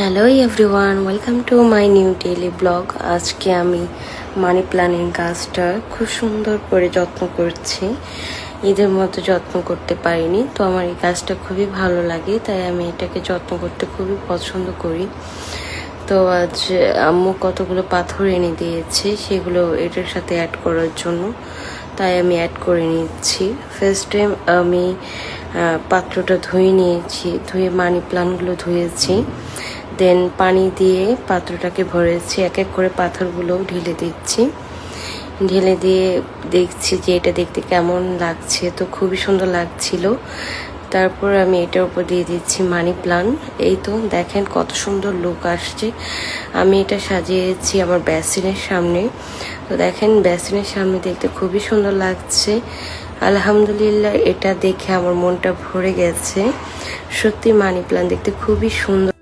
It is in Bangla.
Hello everyone, welcome to my new daily blog. আজকে আমি মানি প্ল্যান্টিং গাছটা খুব সুন্দর করে যত্ন করছি। ঈদের মতো যত্ন করতে পারিনি, তো আমার এই গাছটা খুবই ভালো লাগে, তাই আমি এটাকে যত্ন করতে খুবই পছন্দ করি। তো আজ আম্মু কতগুলো পাথর এনে দিয়েছে, সেগুলো এটার সাথে অ্যাড করার জন্য, তাই আমি অ্যাড করে নিচ্ছি। ফার্স্ট টাইম আমি পাত্রটা ধুয়ে নিয়েছি, ধুয়ে মানি প্ল্যান্টগুলো ধুয়েছি, দেন পানি দিয়ে পাত্রটাকে ভরেছি, এক এক করে পাথরগুলো ঢেলে দিচ্ছি। ঢেলে দিয়ে দেখছি যে এটা দেখতে কেমন লাগছে, তো খুবই সুন্দর লাগছিল। তারপর আমি এটার উপর দিয়ে দিচ্ছি মানি প্ল্যান্ট। এই তো দেখেন কত সুন্দর লুক আসছে। আমি এটা সাজিয়েছি আমার বেসিনের সামনে, তো দেখেন বেসিনের সামনে দেখতে খুবই সুন্দর লাগছে। আলহামদুলিল্লাহ, এটা দেখে আমার মনটা ভরে গেছে। সত্যি মানি প্ল্যান্ট দেখতে খুবই সুন্দর।